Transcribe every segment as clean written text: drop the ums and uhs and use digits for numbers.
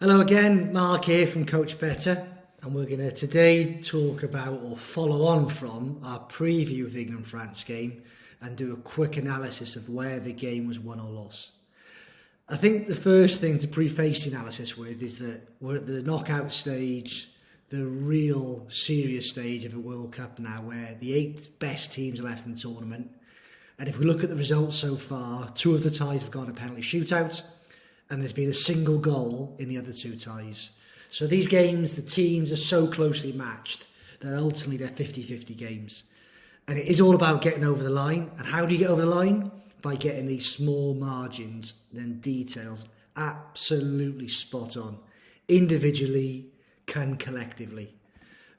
Hello again, Mark here from Coachbetter, and we're going to today talk about or follow on from our preview of the England-France game and do a quick analysis of where the game was won or lost. I think the first thing to preface the analysis with is that we're at the knockout stage, the real serious stage of a World Cup now, where the 8 best teams are left in the tournament. And if we look at the results so far, 2 of the ties have gone to penalty shootout, and there's been a single goal in the other 2 ties. So these games, the teams are so closely matched that ultimately they're 50-50 games. And it is all about getting over the line. And how do you get over the line? By getting these small margins and details absolutely spot on, individually and collectively.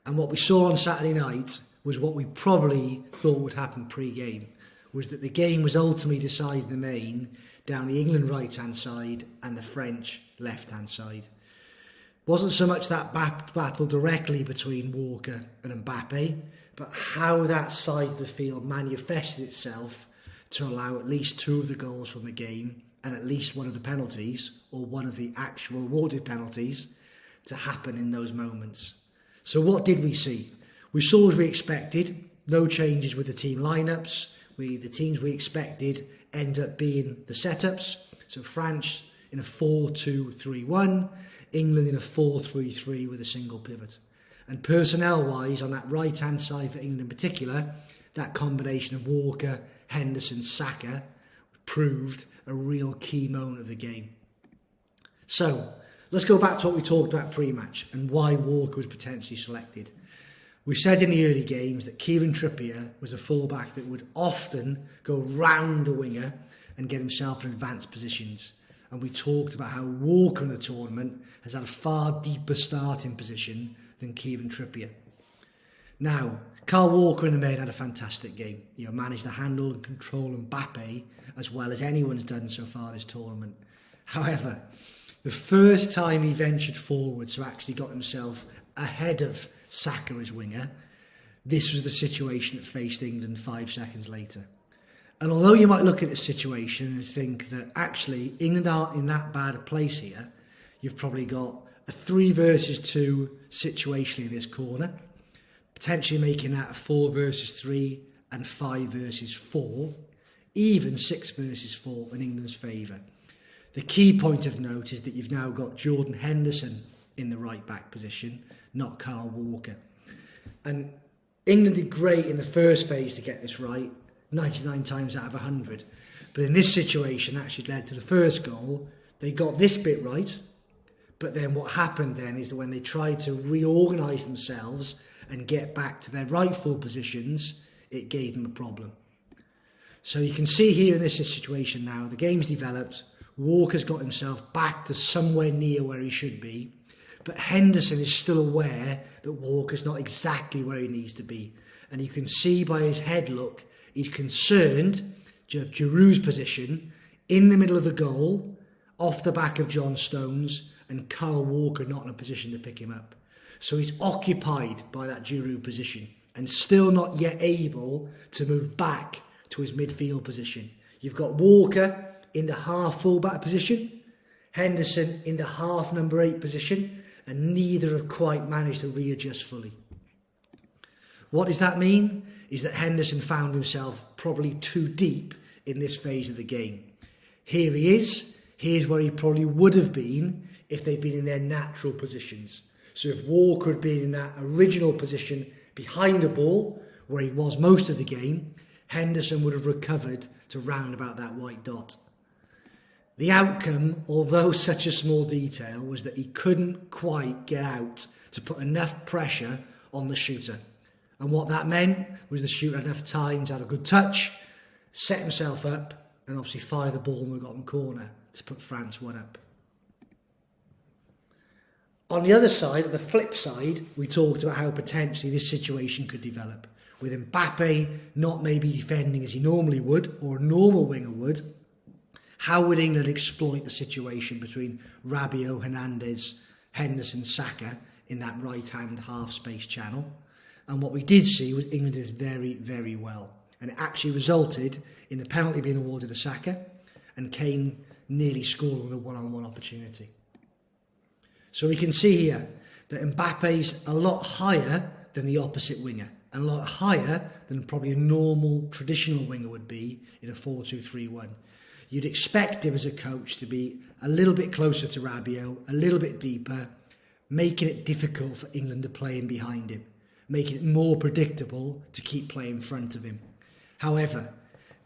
And what we saw on Saturday night was what we probably thought would happen pre-game, was that the game was ultimately decided in the main down the England right-hand side and the French left-hand side. Wasn't so much that battle directly between Walker and Mbappe, but how that side of the field manifested itself to allow at least 2 of the goals from the game and at least 1 of the penalties, or 1 of the actual awarded penalties, to happen in those moments. So what did we see? We saw as we expected, no changes with the team lineups. The teams we expected end up being the setups. So France in a 4-2-3-1, England in a 4-3-3 with a single pivot. And personnel-wise, on that right-hand side for England in particular, that combination of Walker, Henderson, Saka proved a real key moment of the game. So let's go back to what we talked about pre-match and why Walker was potentially selected. We said in the early games that Kieran Trippier was a fullback that would often go round the winger and get himself in advanced positions. And we talked about how Walker in the tournament has had a far deeper starting position than Kieran Trippier. Now, Kyle Walker in the main had a fantastic game. Managed to handle and control Mbappe as well as anyone's done so far this tournament. However, the first time he ventured forward, so actually got himself ahead of Saka as winger, this was the situation that faced England 5 seconds later. And although you might look at the situation and think that actually England aren't in that bad a place here, you've probably got a 3 versus 2 situation in this corner, potentially making that a 4 versus 3 and 5 versus 4, even 6 versus 4 in England's favour. The key point of note is that you've now got Jordan Henderson in the right back position, not Kyle Walker. And England did great in the first phase to get this right, 99 times out of 100. But in this situation, actually led to the first goal. They got this bit right, but then what happened then is that when they tried to reorganise themselves and get back to their rightful positions, it gave them a problem. So you can see here in this situation now, the game's developed, Walker's got himself back to somewhere near where he should be, but Henderson is still aware that Walker's not exactly where he needs to be. And you can see by his head look, he's concerned of Giroud's position in the middle of the goal, off the back of John Stones, and Kyle Walker not in a position to pick him up. So he's occupied by that Giroud position and still not yet able to move back to his midfield position. You've got Walker in the half fullback position, Henderson in the half number 8 position, and neither have quite managed to readjust fully. What does that mean? Is that Henderson found himself probably too deep in this phase of the game. Here he is. Here's where he probably would have been if they'd been in their natural positions. So if Walker had been in that original position behind the ball, where he was most of the game, Henderson would have recovered to round about that white dot. The outcome, although such a small detail, was that he couldn't quite get out to put enough pressure on the shooter. And what that meant was the shooter had enough time to have a good touch, set himself up, and obviously fire the ball in the bottom corner to put France 1 up. On the other side, the flip side, we talked about how potentially this situation could develop, with Mbappe not maybe defending as he normally would, or a normal winger would. How would England exploit the situation between Rabiot, Hernandez, Henderson, Saka in that right-hand half-space channel? And what we did see was England did very, very well. And it actually resulted in the penalty being awarded to Saka and Kane nearly scoring with a one-on-one opportunity. So we can see here that Mbappe's a lot higher than the opposite winger, and a lot higher than probably a normal traditional winger would be in a 4-2-3-1. You'd expect him as a coach to be a little bit closer to Rabiot, a little bit deeper, making it difficult for England to play in behind him, making it more predictable to keep play in front of him. However,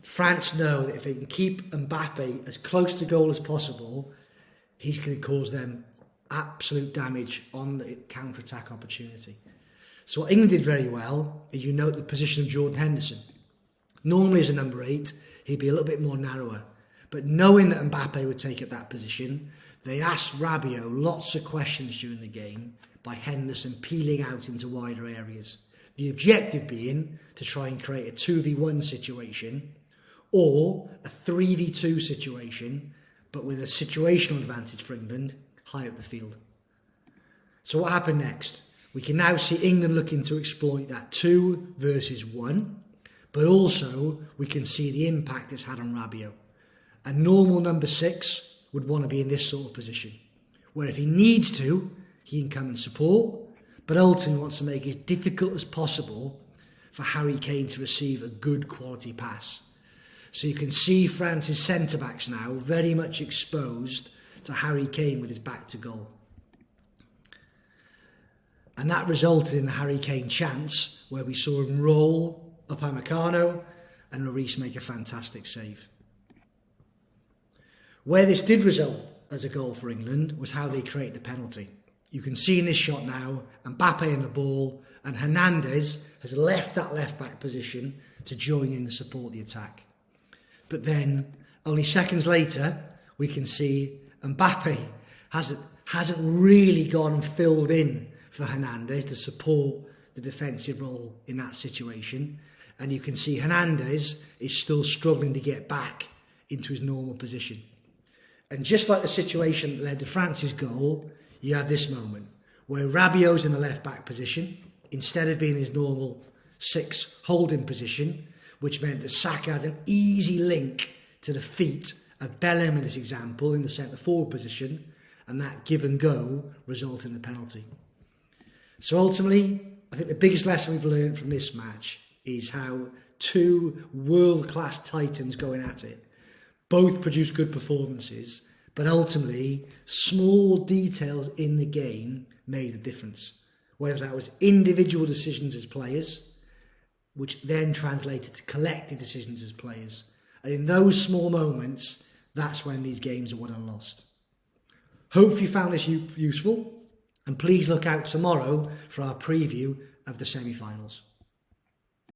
France know that if they can keep Mbappe as close to goal as possible, he's going to cause them absolute damage on the counter-attack opportunity. So what England did very well, is you note the position of Jordan Henderson. Normally as a number 8, he'd be a little bit more narrower. But knowing that Mbappe would take up that position, they asked Rabiot lots of questions during the game by Henderson peeling out into wider areas. The objective being to try and create a 2v1 situation or a 3v2 situation, but with a situational advantage for England high up the field. So what happened next? We can now see England looking to exploit that 2 versus 1, but also we can see the impact it's had on Rabiot. A normal number 6 would want to be in this sort of position, where if he needs to, he can come and support, but ultimately wants to make it as difficult as possible for Harry Kane to receive a good quality pass. So you can see France's centre-backs now very much exposed to Harry Kane with his back to goal. And that resulted in the Harry Kane chance where we saw him roll Upamecano and Lloris make a fantastic save. Where this did result as a goal for England was how they created the penalty. You can see in this shot now, Mbappe in the ball, and Hernandez has left that left-back position to join in and support the attack. But then, only seconds later, we can see Mbappe hasn't really gone and filled in for Hernandez to support the defensive role in that situation. And you can see Hernandez is still struggling to get back into his normal position. And just like the situation that led to France's goal, you have this moment where Rabiot's in the left-back position instead of being his normal 6 holding position, which meant that Saka had an easy link to the feet of Bellingham in this example in the centre-forward position, and that give and go resulted in the penalty. So ultimately, I think the biggest lesson we've learned from this match is how 2 world-class titans going at it both produced good performances, but ultimately small details in the game made the difference. Whether that was individual decisions as players, which then translated to collective decisions as players. And in those small moments, that's when these games are won and lost. Hope you found this useful, and please look out tomorrow for our preview of the semi-finals.